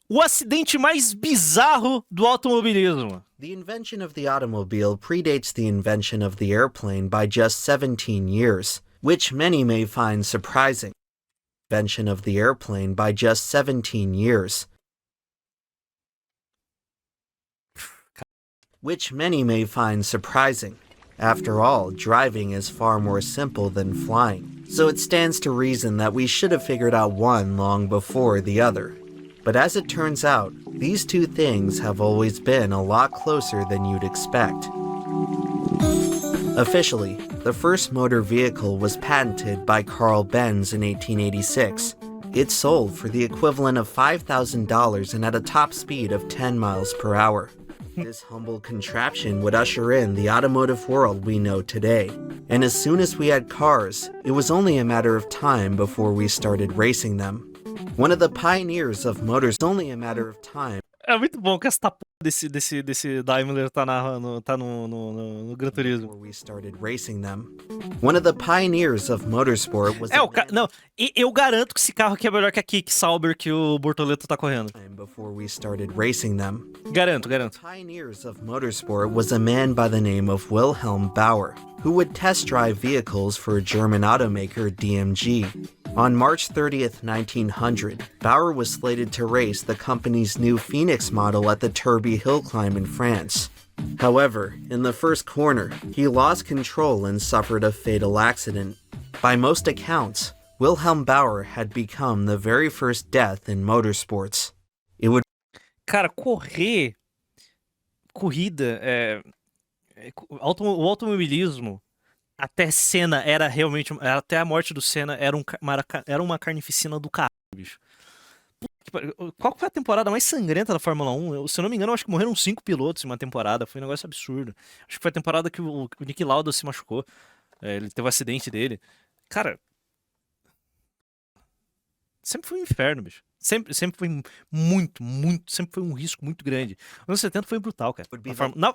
O acidente mais bizarro do automobilismo. The invention of the automobile predates the invention of the airplane by just 17 years, which many may find surprising. Invention of the airplane by just 17 years, which many may find surprising. After all, driving is far more simple than flying, so it stands to reason that we should have figured out one long before the other. But as it turns out, these two things have always been a lot closer than you'd expect. Officially, the first motor vehicle was patented by Carl Benz in 1886. It sold for the equivalent of $5,000 and at a top speed of 10 miles per hour. This humble contraption would usher in the automotive world we know today. And as soon as we had cars, it was only a matter of time before we started racing them. One of the pioneers of motors, only a matter of time. É muito bom que essa porra desse Daimler tá no Gran Turismo. Before we started racing them. One of the pioneers of motorsport was Não, eu garanto que esse carro aqui é melhor que a Kick Sauber que o Bortoleto tá correndo. Before we started racing them. Garanto. Pioneers of motorsport was a man by the name of Wilhelm Bauer, who would test drive vehicles for German automaker DMG. On March 30th, 1900, Bauer was slated to race the company's new Phoenix model at the Turbie Hill Climb in France. However, in the first corner, he lost control and suffered a fatal accident. By most accounts, Wilhelm Bauer had become the very first death in motorsports. It would... Cara, corrida, o automobilismo, até Senna era realmente, até a morte do Senna era uma carnificina do caralho, bicho. Qual foi a temporada mais sangrenta da Fórmula 1? Se eu não me engano, eu acho que morreram 5 pilotos em uma temporada. Foi um negócio absurdo. Acho que foi a temporada que o Niki Lauda se machucou. Ele teve o acidente dele. Cara, sempre foi um inferno, bicho. Sempre foi sempre foi um risco muito grande. Nos anos 70 foi brutal, cara.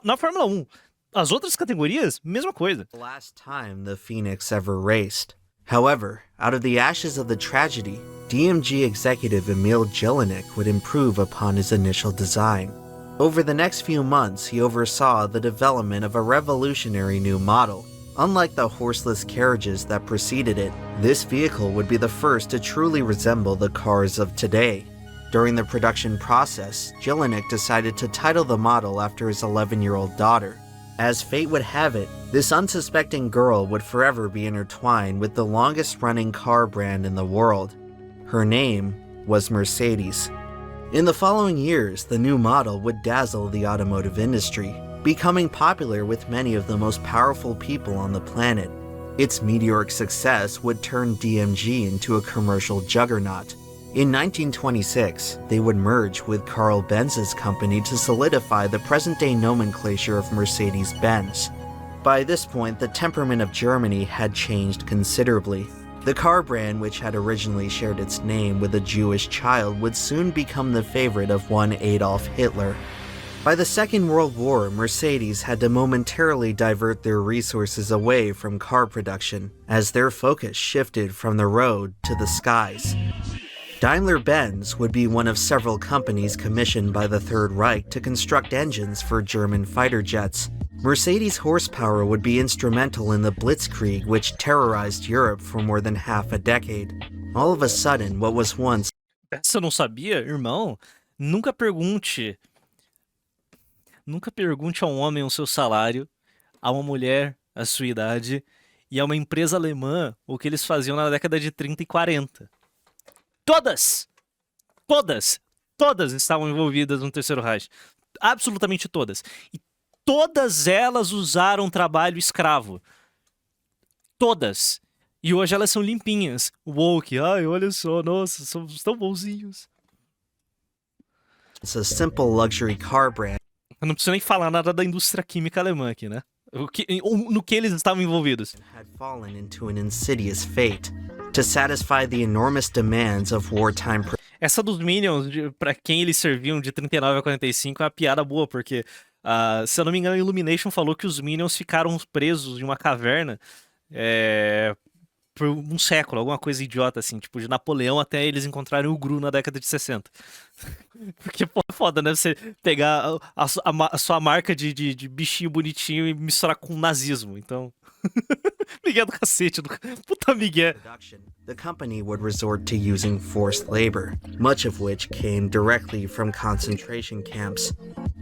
Na Fórmula 1. As outras categorias, mesma coisa. The last time the Phoenix ever raced. However, out of the ashes of the tragedy, DMG executive Emil Jelinek would improve upon his initial design. Over the next few months, he oversaw the development of a revolutionary new model. Unlike the horseless carriages that preceded it, this vehicle would be the first to truly resemble the cars of today. During the production process, Jelinek decided to title the model after his 11-year-old daughter. As fate would have it, this unsuspecting girl would forever be intertwined with the longest-running car brand in the world. Her name was Mercedes. In the following years, the new model would dazzle the automotive industry, becoming popular with many of the most powerful people on the planet. Its meteoric success would turn DMG into a commercial juggernaut. In 1926, they would merge with Carl Benz's company to solidify the present-day nomenclature of Mercedes-Benz. By this point, the temperament of Germany had changed considerably. The car brand, which had originally shared its name with a Jewish child, would soon become the favorite of one Adolf Hitler. By the Second World War, Mercedes had to momentarily divert their resources away from car production, as their focus shifted from the road to the skies. Daimler-Benz would be one of several companies commissioned by the Third Reich to construct engines for German fighter jets. Mercedes' horsepower would be instrumental in the Blitzkrieg, which terrorized Europe for more than half a decade. All of a sudden, what was once... Essa eu não sabia, irmão. Nunca pergunte a um homem o seu salário, a uma mulher a sua idade e a uma empresa alemã o que eles faziam na década de 30 e 40. Todas estavam envolvidas no Terceiro Reich. Absolutamente todas. E todas elas usaram trabalho escravo. Todas. E hoje elas são limpinhas. Woke, ai, olha só, nossa, somos tão bonzinhos. It's a simple luxury car brand. Eu não preciso nem falar nada da indústria química alemã aqui, né? No que eles estavam envolvidos. Had fallen into an insidious fate to satisfy the enormous demands of wartime. Essa dos Minions, pra quem eles serviam de 39 a 45, é uma piada boa, porque, se eu não me engano, a Illumination falou que os Minions ficaram presos em uma caverna por um século, alguma coisa idiota assim, tipo de Napoleão até eles encontrarem o Gru na década de 60. Porque, pô, é foda, né? Você pegar a sua marca de bichinho bonitinho e misturar com nazismo. Então, Miguel do cacete, puta Miguel. The company would resort to using forced labor, much of which came directly from concentration camps.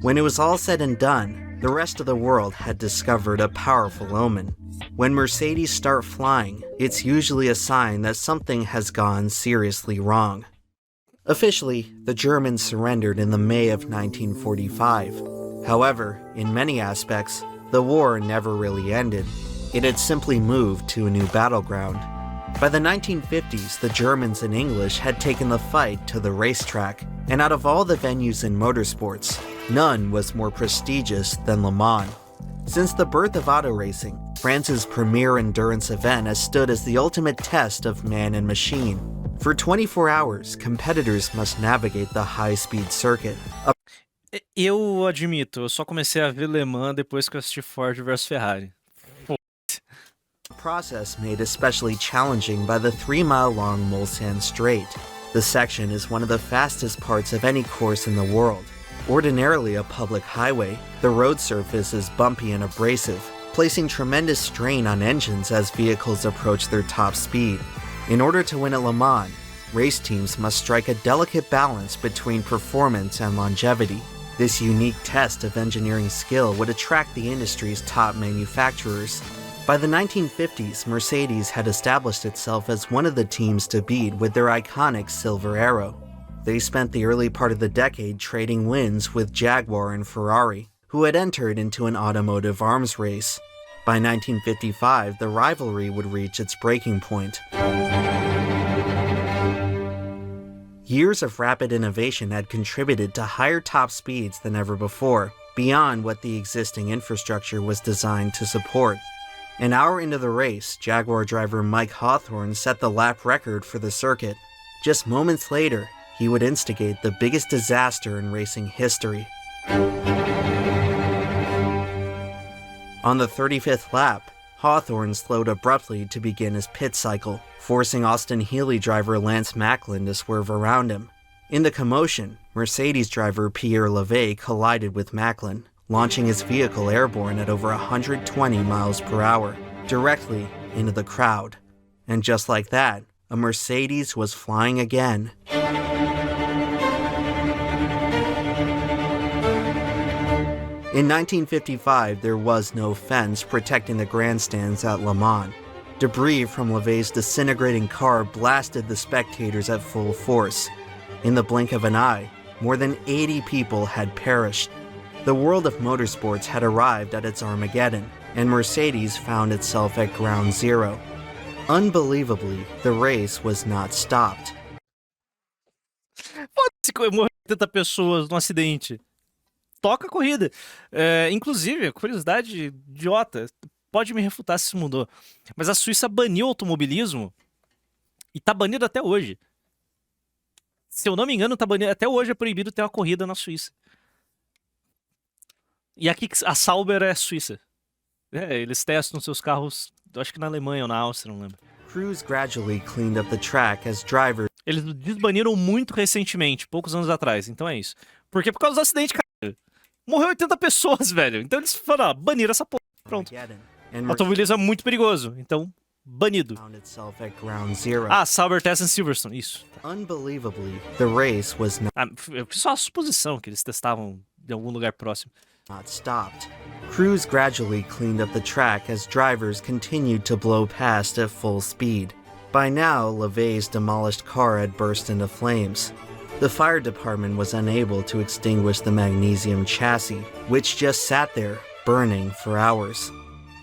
When it was all said and done, the rest of the world had discovered a powerful omen. When Mercedes start flying, it's usually a sign that something has gone seriously wrong. Officially, the Germans surrendered in the May of 1945. However, in many aspects, the war never really ended. It had simply moved to a new battleground. By the 1950s, the Germans and English had taken the fight to the racetrack, and out of all the venues in motorsports, none was more prestigious than Le Mans. Since the birth of auto racing, France's premier endurance event has stood as the ultimate test of man and machine. For 24 hours, competitors must navigate the high-speed circuit. Eu admito, eu só comecei a ver Le Mans depois que eu assisti Ford vs Ferrari. A process made especially challenging by the 3-mile-long Mulsanne Strait. The section is one of the fastest parts of any course in the world. Ordinarily a public highway, the road surface is bumpy and abrasive, placing tremendous strain on engines as vehicles approach their top speed. In order to win at Le Mans, race teams must strike a delicate balance between performance and longevity. This unique test of engineering skill would attract the industry's top manufacturers. By the 1950s, Mercedes had established itself as one of the teams to beat with their iconic Silver Arrow. They spent the early part of the decade trading wins with Jaguar and Ferrari, who had entered into an automotive arms race. By 1955, the rivalry would reach its breaking point. Years of rapid innovation had contributed to higher top speeds than ever before, beyond what the existing infrastructure was designed to support. An hour into the race, Jaguar driver Mike Hawthorne set the lap record for the circuit. Just moments later, he would instigate the biggest disaster in racing history. On the 35th lap, Hawthorne slowed abruptly to begin his pit cycle, forcing Austin Healey driver Lance Macklin to swerve around him. In the commotion, Mercedes driver Pierre Levay collided with Macklin, launching his vehicle airborne at over 120 miles per hour, directly into the crowd. And just like that, a Mercedes was flying again. In 1955, there was no fence protecting the grandstands at Le Mans. Debris from Levay's disintegrating car blasted the spectators at full force. In the blink of an eye, more than 80 people had perished. The world of motorsports had arrived at its Armageddon, and Mercedes found itself at ground zero. Unbelievably, the race was not stopped. Foda-se que morreu 80 pessoas no acidente. Toca a corrida. Inclusive, curiosidade idiota, pode me refutar se isso mudou, mas a Suíça baniu o automobilismo e tá banido até hoje. Se eu não me engano, tá banido até hoje, é proibido ter uma corrida na Suíça. E aqui a Sauber é Suíça. Eles testam seus carros, acho que na Alemanha ou na Áustria, não lembro. Crews gradually cleaned up the track as drivers. Eles desbaniram muito recentemente, poucos anos atrás, então é isso. Porque por causa do acidente, cara. Morreu 80 pessoas, velho. Então eles falaram, baniram essa porra. Pronto. Automobilismo é muito perigoso, então banido. Sauber testa em Silverstone, isso. Unbelievably, the race was eu fiz só a suposição que eles testavam em algum lugar próximo. Not stopped. Crews gradually cleaned up the track as drivers continued to blow past at full speed. By now, Levay's demolished car had burst into flames. The fire department was unable to extinguish the magnesium chassis, which just sat there, burning for hours.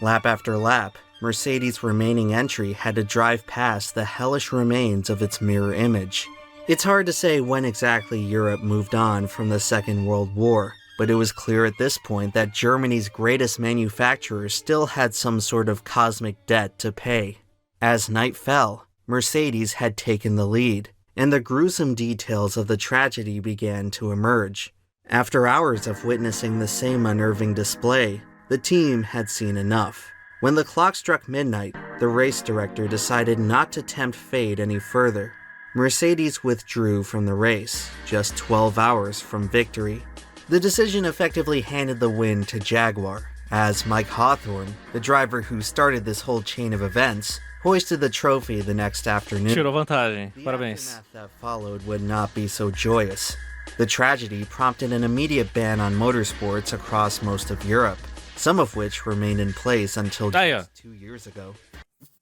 Lap after lap, Mercedes' remaining entry had to drive past the hellish remains of its mirror image. It's hard to say when exactly Europe moved on from the Second World War, but it was clear at this point that Germany's greatest manufacturer still had some sort of cosmic debt to pay. As night fell, Mercedes had taken the lead, and the gruesome details of the tragedy began to emerge. After hours of witnessing the same unnerving display, the team had seen enough. When the clock struck midnight, the race director decided not to tempt fate any further. Mercedes withdrew from the race, just 12 hours from victory. The decision effectively handed the win to Jaguar, as Mike Hawthorne, the driver who started this whole chain of events, hoisted the trophy the next afternoon. Tirou vantagem. The Parabéns. aftermath that followed would not be so joyous. The tragedy prompted an immediate ban on motorsports across most of Europe, some of which remained in place until Aí, ó. just 2 years ago.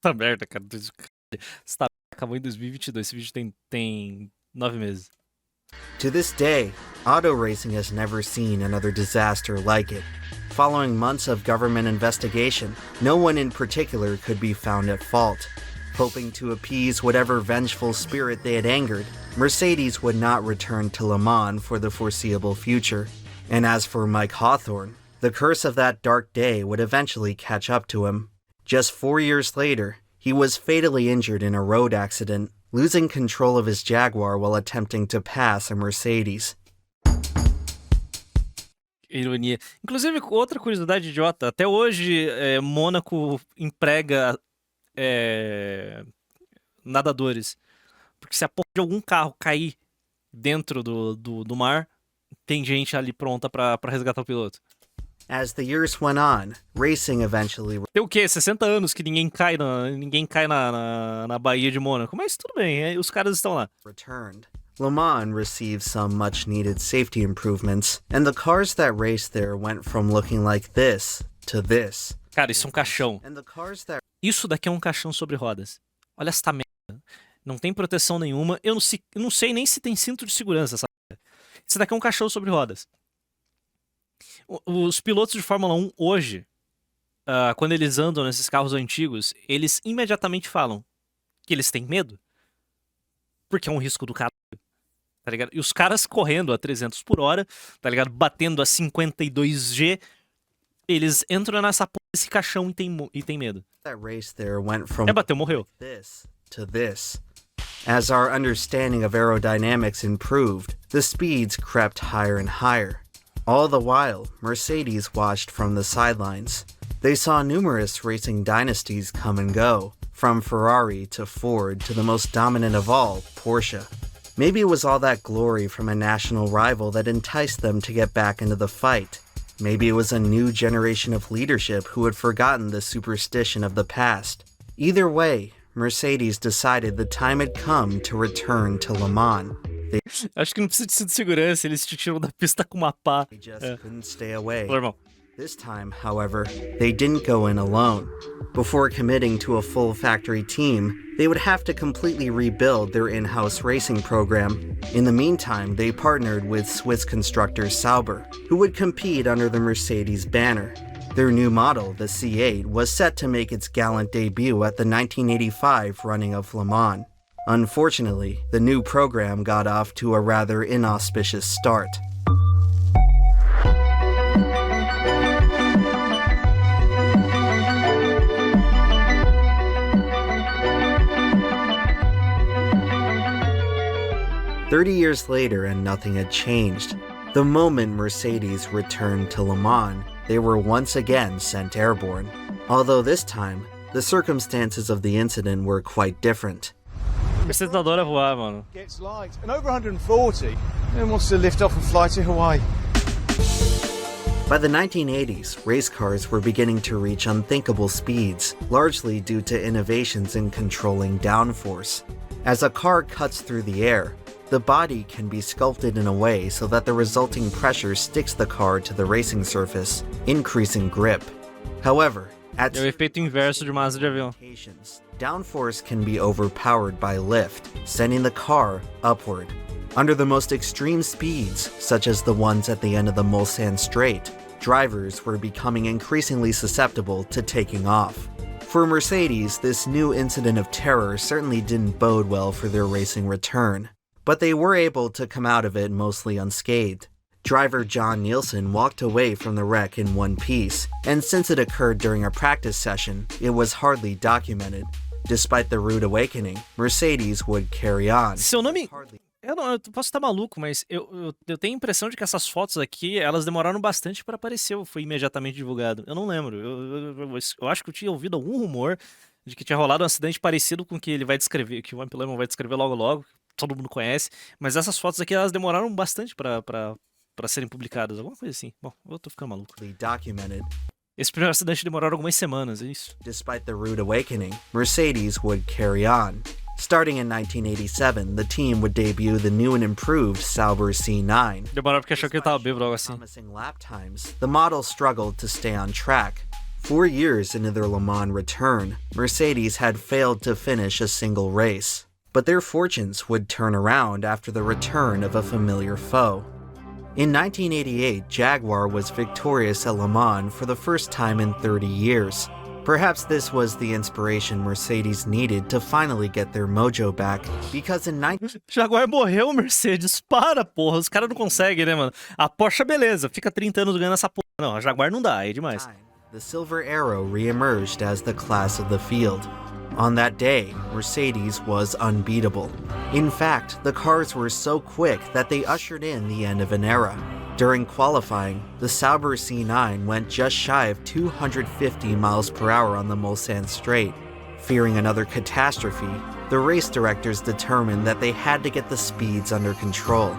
Tá merda, cara. Você tá acabou em 2022. Esse vídeo tem 9 meses. To this day, auto racing has never seen another disaster like it. Following months of government investigation, no one in particular could be found at fault. Hoping to appease whatever vengeful spirit they had angered, Mercedes would not return to Le Mans for the foreseeable future. And as for Mike Hawthorne, the curse of that dark day would eventually catch up to him. Just 4 years later, he was fatally injured in a road accident, losing control of his Jaguar while attempting to pass a Mercedes. Ironia. Inclusive, outra curiosidade idiota. Até hoje, Mônaco emprega nadadores. Porque se a porra de algum carro cair dentro do mar, tem gente ali pronta pra resgatar o piloto. As the years went on, racing eventually Tem o quê? 60 anos que ninguém cai na Baía de Mônaco. Mas tudo bem, os caras estão lá. returned. Le Mans received some much-needed safety improvements, and the cars that raced there went from looking like this to this. Cara, isso é um caixão. And the cars that Isso daqui é um caixão sobre rodas. Olha essa merda. Não tem proteção nenhuma. Eu não sei nem se tem cinto de segurança, sabe? Isso daqui é um caixão sobre rodas. Os pilotos de Fórmula 1 hoje, quando eles andam nesses carros antigos, eles imediatamente falam que eles têm medo. Porque é um risco do caralho, tá ligado? E os caras correndo a 300 por hora, tá ligado? Batendo a 52G, eles entram nessa porra desse caixão e tem medo. race there went from Bateu, morreu. this to this. As our understanding of aerodynamics improved, the speeds crept higher and higher. All the while, Mercedes watched from the sidelines. They saw numerous racing dynasties come and go, from Ferrari to Ford to the most dominant of all, Porsche. Maybe it was all that glory from a national rival that enticed them to get back into the fight. Maybe it was a new generation of leadership who had forgotten the superstition of the past. Either way, Mercedes decided the time had come to return to Le Mans. Acho que não precisa de cinto de segurança, eles te tiram da pista com uma pá. They just couldn't stay away. Falou, irmão. This time, however, they didn't go in alone. Before committing to a full factory team, they would have to completely rebuild their in-house racing program. In the meantime, they partnered with Swiss constructor Sauber, who would compete under the Mercedes banner. Their new model, the C8, was set to make its gallant debut at the 1985 running of Le Mans. Unfortunately, the new program got off to a rather inauspicious start. "30 years later and nothing had changed. The moment Mercedes returned to Le Mans, they were once again sent airborne. Although this time, the circumstances of the incident were quite different. Mercedes adora voar, mano. Gets light, and over 140, no one wants to lift off and fly to Hawaii. By the 1980s, race cars were beginning to reach unthinkable speeds, largely due to innovations in controlling downforce. As a car cuts through the air, the body can be sculpted in a way so that the resulting pressure sticks the car to the racing surface, increasing grip. However, at É o efeito inverso de uma asa de avião. locations, downforce can be overpowered by lift, sending the car upward. Under the most extreme speeds, such as the ones at the end of the Mulsanne Strait, drivers were becoming increasingly susceptible to taking off. For Mercedes, this new incident of terror certainly didn't bode well for their racing return, but they were able to come out of it mostly unscathed. Driver John Nielsen walked away from the wreck in one piece, and since it occurred during a practice session, it was hardly documented. Despite the rude awakening, Mercedes would carry on. Se eu não me Eu posso estar maluco, mas eu tenho a impressão de que essas fotos aqui, elas demoraram bastante pra aparecer ou foi imediatamente divulgado. Eu não lembro. Eu acho que eu tinha ouvido algum rumor de que tinha rolado um acidente parecido com o que ele vai descrever, que o One Lemon vai descrever logo logo, que todo mundo conhece. Mas essas fotos aqui, elas demoraram bastante pra serem publicadas. Alguma coisa assim. Bom, eu tô ficando maluco. documented. Esse primeiro acidente demorou algumas semanas, é isso? Despite the rude awakening, Mercedes would carry on. Starting in 1987, the team would debut the new and improved Sauber C9. Demoraram porque achou que ele tava bêbado, algo assim. Promising lap times, the model struggled to stay on track. 4 years into their Le Mans return, Mercedes had failed to finish a single race. But their fortunes would turn around after the return of a familiar foe. In 1988, Jaguar was victorious at Le Mans for the first time in 30 years. Perhaps this was the inspiration Mercedes needed to finally get their mojo back, because in 19... Jaguar morreu, Mercedes. Para, porra. Os caras não conseguem, né, mano? A Porsche, beleza. Fica 30 anos ganhando essa porra. Não, a Jaguar não dá, é demais. The Silver Arrow re-emerged as the class of the field. On that day, Mercedes was unbeatable. In fact, the cars were so quick that they ushered in the end of an era. During qualifying, the Sauber C9 went just shy of 250 miles per hour on the Mulsanne Straight. Fearing another catastrophe, the race directors determined that they had to get the speeds under control.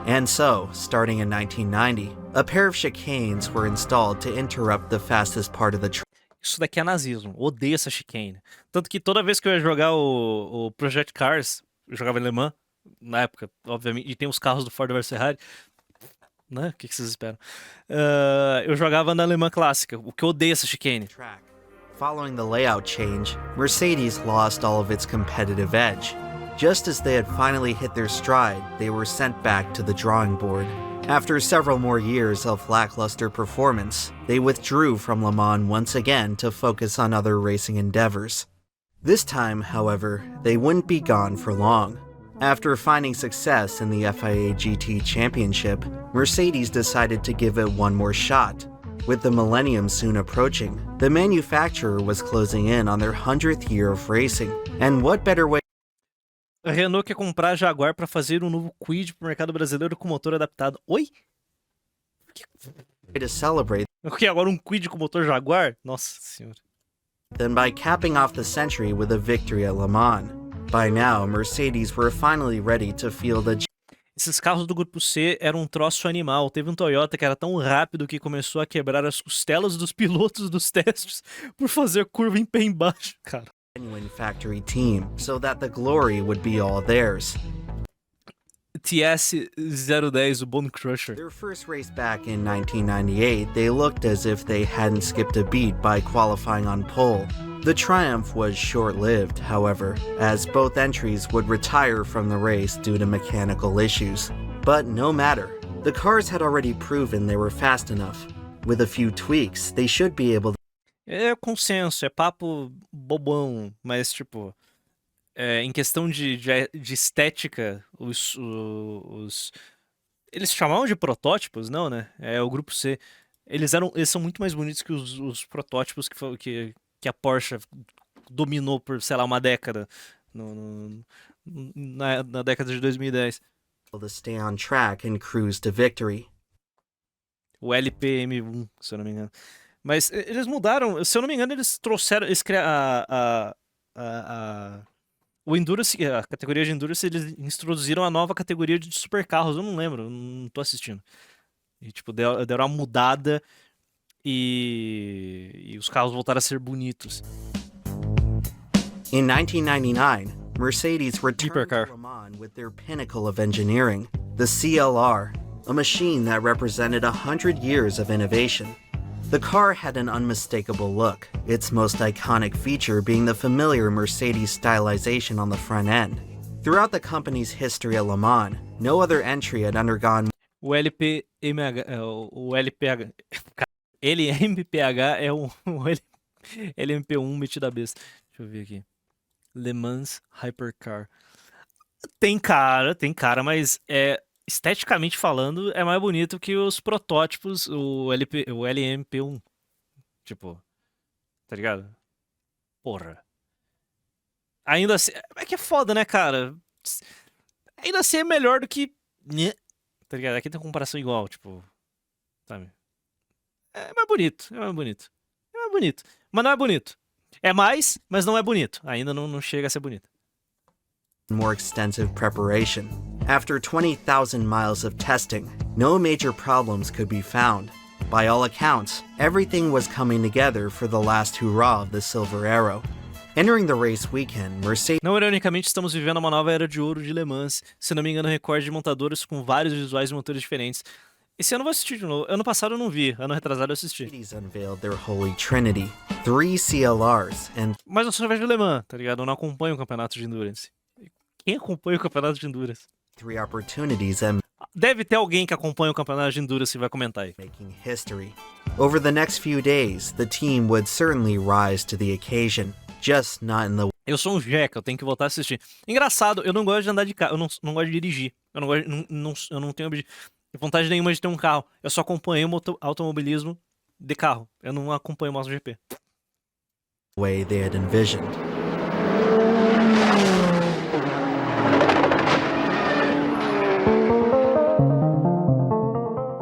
And so, starting in 1990, a pair of chicanes were installed to interrupt the fastest part of the track. Isso daqui é nazismo. Odeio essa chicane. Tanto que toda vez que eu ia jogar o Project Cars, eu jogava em Le Mans, na época, obviamente, e tem os carros do Ford vs Ferrari, né? O que vocês esperam? Eu jogava na Le Mans clássica, o que eu odeio essa chicane. Following the layout change, Mercedes lost all of its competitive edge. Just as they had finally hit their stride, they were sent back to the drawing board. After several more years of lackluster performance, they withdrew from Le Mans once again to focus on other racing endeavors. This time, however, they wouldn't be gone for long. After finding success in the FIA GT Championship, Mercedes decided to give it one more shot. With the millennium soon approaching, the manufacturer was closing in on their 100th year of racing, and what better way A Renault quer comprar a Jaguar para fazer um novo Kwid pro mercado brasileiro com motor adaptado. Oi? to celebrate O que, agora um Kwid com motor Jaguar? Nossa senhora. than by capping off the century with a victory at Le Mans? By now, Mercedes were finally ready to field a Esses carros do grupo C eram um troço animal. Teve um Toyota que era tão rápido que começou a quebrar as costelas dos pilotos dos testes por fazer curva em pé embaixo, cara. genuine factory team, so that the glory would be all theirs. TS-010, o Bone Crusher. Their first race back in 1998, they looked as if they hadn't skipped a beat by qualifying on pole. The triumph was short-lived, however, as both entries would retire from the race due to mechanical issues. But no matter, the cars had already proven they were fast enough. With a few tweaks, they should be able to É consenso, é papo bobão, mas tipo, em questão de estética, eles chamavam de protótipos, não, né? É o grupo C. Eles são muito mais bonitos que os protótipos que a Porsche dominou por, sei lá, uma década, na década de 2010. stay on track and cruise to victory. O LPM1, se eu não me engano. Mas eles mudaram, se eu não me engano, eles trouxeram, o Endurance, a categoria de Endurance, eles introduziram a nova categoria de supercarros, eu não lembro, não tô assistindo. E tipo, deram uma mudada e os carros voltaram a ser bonitos. In 1999, Mercedes returned Hypercar. to Le Mans with their pinnacle of engineering, the CLR, a machine that represented 100 years of innovation. The car had an unmistakable look, its most iconic feature being the familiar Mercedes stylization on the front end. Throughout the company's history at Le Mans, no other entry had undergone O LPMH, o LPH, LMPH é o LMP1 metido a besta. Deixa eu ver aqui. Le Mans Hypercar. Tem cara, mas esteticamente falando, é mais bonito que os protótipos, o LMP1. Tipo, tá ligado? Porra. Ainda assim, é que é foda, né, cara? ainda assim é melhor do que... Né? Tá ligado? Aqui tem uma comparação igual, tipo... Sabe? É mais bonito, é mais bonito. É mais bonito, mas não é bonito. É mais, mas não é bonito. Ainda não chega a ser bonito. More extensive preparation. After 20,000 miles of testing, no major problems could be found. By all accounts, everything was coming together for the last hurrah of the Silver Arrow. Entering the race weekend, Mercedes... Não ironicamente, estamos vivendo uma nova era de ouro de Le Mans. Se não me engano, recorde de montadoras com vários visuais e motores diferentes. Esse ano eu vou assistir de novo. Ano passado eu não vi, ano retrasado eu assisti. unveiled their holy trinity, 3 CLRs and... Mas eu só vejo Le Mans, tá ligado? Eu não acompanho o campeonato de Endurance. Quem acompanha o campeonato de Endurance? 3 opportunities and... Deve ter alguém que acompanha o campeonato de Endurance e vai comentar aí. making history. Over the next few days, the team would certainly rise to the occasion, just not in the... Eu sou um jeca, eu tenho que voltar a assistir. Engraçado, eu não gosto de andar de carro, eu não gosto de dirigir. Eu não tenho vontade nenhuma de ter um carro. Eu só acompanho o automobilismo de carro. Eu não acompanho o MotoGP. way they had envisioned.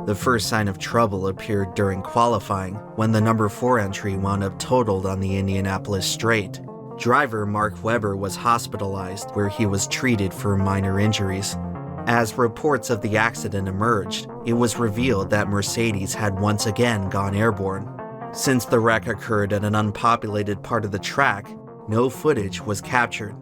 The first sign of trouble appeared during qualifying, when the number 4 entry wound up totaled on the Indianapolis Straight. Driver Mark Webber was hospitalized, where he was treated for minor injuries. As reports of the accident emerged, it was revealed that Mercedes had once again gone airborne. Since the wreck occurred at an unpopulated part of the track, no footage was captured.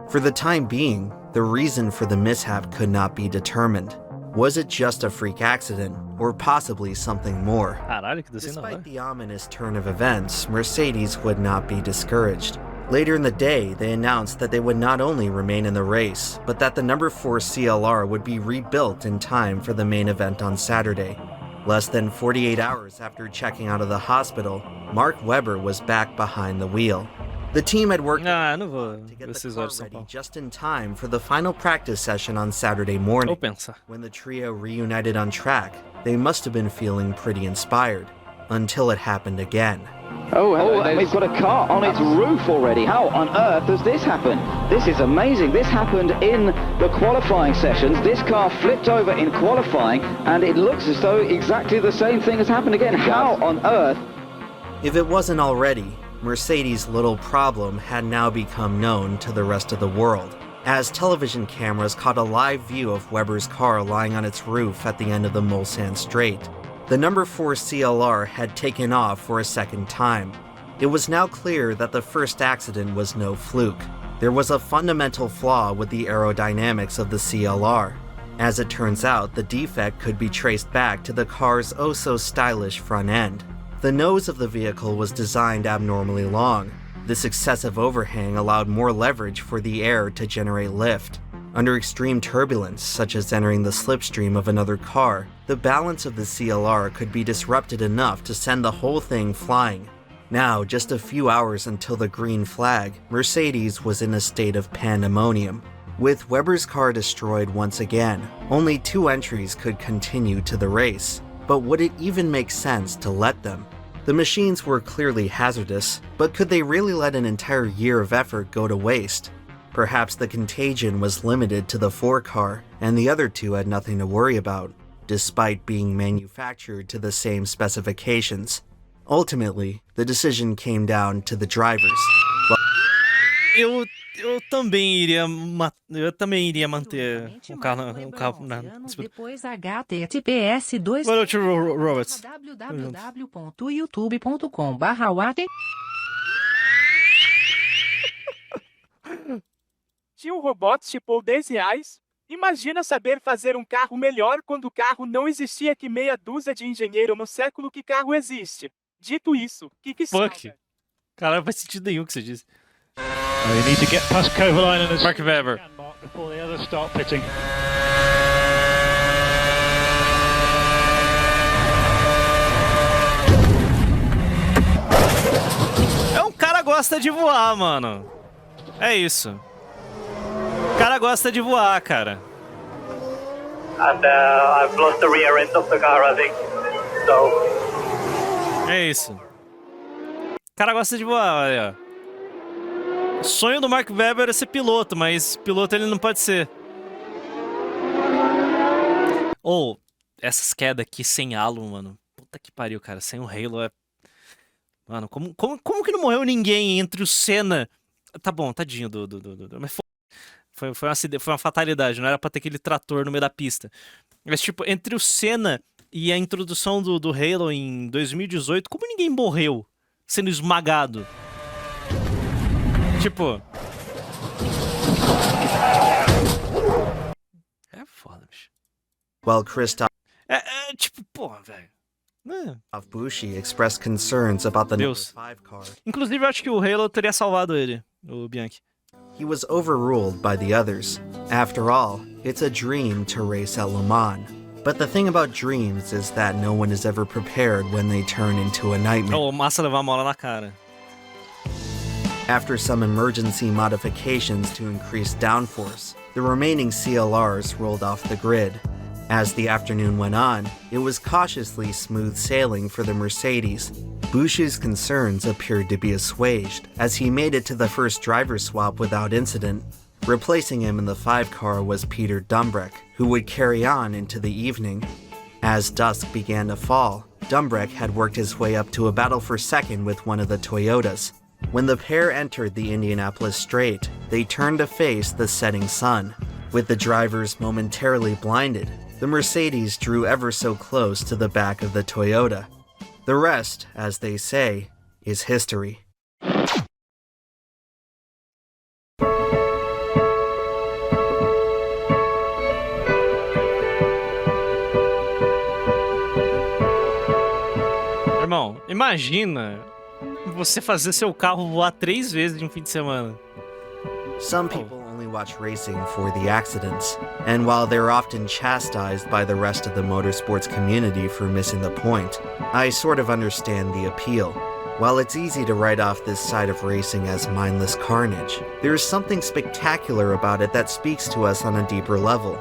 For the time being, the reason for the mishap could not be determined. Was it just a freak accident, or possibly something more? Caralho, que docinho da hora. Despite the ominous turn of events, Mercedes would not be discouraged. Later in the day, they announced that they would not only remain in the race, but that the number 4 CLR would be rebuilt in time for the main event on Saturday. Less than 48 hours after checking out of the hospital, Mark Webber was back behind the wheel. The team had worked Não vou to get ver the esses car olhos de São ready Paulo. just in time for the final practice session on Saturday morning. Vou pensar. When the trio reunited on track, they must have been feeling pretty inspired, until it happened again. And we've got a car on its roof already. How on earth has this happened? This is amazing. This happened in the qualifying sessions. This car flipped over in qualifying, and it looks as though exactly the same thing has happened again. How on earth? If it wasn't already, Mercedes' little problem had now become known to the rest of the world, as television cameras caught a live view of Webber's car lying on its roof at the end of the Mulsanne Straight. The number 4 CLR had taken off for a second time. It was now clear that the first accident was no fluke. There was a fundamental flaw with the aerodynamics of the CLR. As it turns out, the defect could be traced back to the car's oh-so-stylish front end. The nose of the vehicle was designed abnormally long. This excessive overhang allowed more leverage for the air to generate lift. Under extreme turbulence, such as entering the slipstream of another car, the balance of the CLR could be disrupted enough to send the whole thing flying. Now, just a few hours until the green flag, Mercedes was in a state of pandemonium. With Webber's car destroyed once again, only 2 entries could continue to the race. But would it even make sense to let them? The machines were clearly hazardous, but could they really let an entire year of effort go to waste? Perhaps the contagion was limited to the 4 car, and the other 2 had nothing to worry about, despite being manufactured to the same specifications. Ultimately, the decision came down to the drivers. Eu também iria manter um carro na Depois https Valeu, tio Roberts. www.youtube.com/Wartime. Tio Robots tipo R$10. Imagina saber fazer um carro melhor quando o carro não existia que meia dúzia de engenheiro no século que carro existe. Dito isso, que Fuck. Caralho, não faz sentido nenhum o que você disse. You need to get past Kovalainen as Mark Webber. before the others start pitting. Um cara gosta de voar, mano. É isso. O cara gosta de voar, cara. And I've lost the rear end of the car, I think. So É isso. O cara gosta de voar, olha. O sonho do Mark Webber é ser piloto, mas piloto ele não pode ser. Ou, essas quedas aqui sem halo, mano. Puta que pariu, cara. Sem o Halo é... Mano, como que não morreu ninguém entre o Senna... Tá bom, tadinho mas foi um acidente, foi uma fatalidade. Não era pra ter aquele trator no meio da pista. Mas, tipo, entre o Senna e a introdução do Halo em 2018, como ninguém morreu sendo esmagado? Tipo... É foda, bicho. While Christoph Tipo, porra, velho. Bushi expressed concerns about the number Deus. 5 car, Inclusive, eu acho que o Halo teria salvado ele, o Bianchi. he was overruled by the others. After all, it's a dream to race at Le Mans. But the thing about dreams is that no one is ever prepared when they turn into a nightmare. Oh, massa levar uma mola na cara. After some emergency modifications to increase downforce, the remaining CLRs rolled off the grid. As the afternoon went on, it was cautiously smooth sailing for the Mercedes. Bushi's concerns appeared to be assuaged as he made it to the first driver swap without incident. Replacing him in the 5 car was Peter Dumbreck, who would carry on into the evening. As dusk began to fall, Dumbreck had worked his way up to a battle for second with one of the Toyotas. When the pair entered the Indianapolis Straight, they turned to face the setting sun. With the drivers momentarily blinded, the Mercedes drew ever so close to the back of the Toyota. The rest, as they say, is history. Irmão, imagina você fazer seu carro voar 3 vezes em um fim de semana. Some people only watch racing for the accidents, and while they're often chastised by the rest of the motorsports community for missing the point, I sort of understand the appeal. While it's easy to write off this side of racing as mindless carnage, there is something spectacular about it that speaks to us on a deeper level.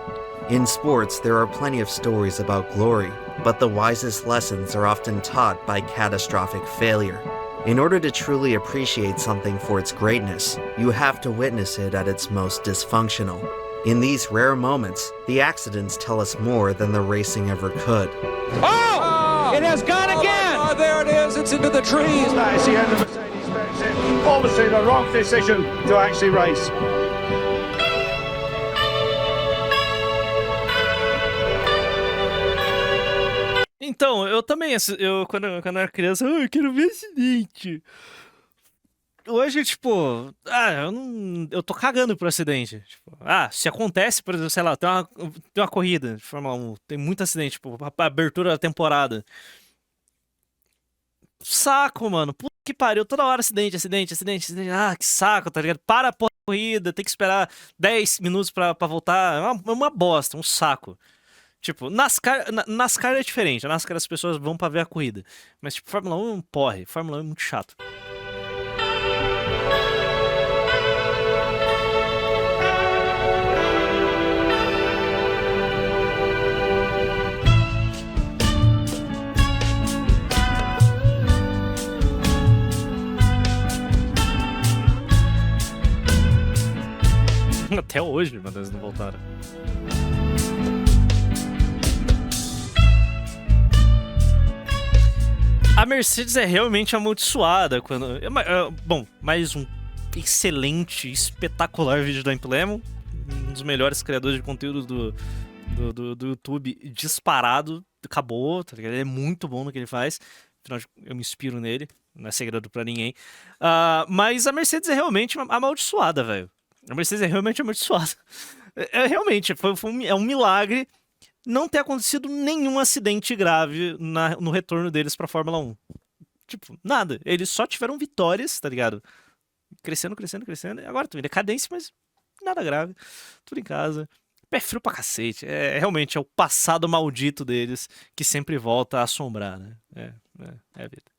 In sports, there are plenty of stories about glory, but the wisest lessons are often taught by catastrophic failure. In order to truly appreciate something for its greatness, you have to witness it at its most dysfunctional. In these rare moments, the accidents tell us more than the racing ever could. Oh! It has gone again! Oh, there it is. It's into the trees. That's the end of Mercedes. Obviously the wrong decision to actually race. Então, eu também, quando eu era criança, eu quero ver acidente. Hoje, tipo, eu tô cagando pro acidente. Tipo, se acontece, por exemplo, sei lá, tem uma corrida de Fórmula 1, tem muito acidente, tipo, a abertura da temporada. Saco, mano, puta que pariu, toda hora acidente. Que saco, tá ligado? Para a porra da corrida, tem que esperar 10 minutos pra voltar, é uma bosta, um saco. Tipo, NASCAR é diferente. A NASCAR as pessoas vão pra ver a corrida. Mas, tipo, Fórmula 1 é um porre. Fórmula 1 é muito chato. Até hoje, meu Deus, não voltaram. A Mercedes é realmente amaldiçoada quando... Bom, mais um excelente, espetacular vídeo da IMPERA, um dos melhores criadores de conteúdo do YouTube, disparado, acabou, tá ligado? Ele é muito bom no que ele faz, afinal eu me inspiro nele, não é segredo pra ninguém. Mas a Mercedes é realmente amaldiçoada, velho. A Mercedes é realmente amaldiçoada. Realmente, é um milagre não ter acontecido nenhum acidente grave no retorno deles pra Fórmula 1. Tipo, nada. Eles só tiveram vitórias, tá ligado? Crescendo. E agora tô em decadência, mas nada grave. Tudo em casa. Pé frio pra cacete. Realmente é o passado maldito deles que sempre volta a assombrar, né? É a vida.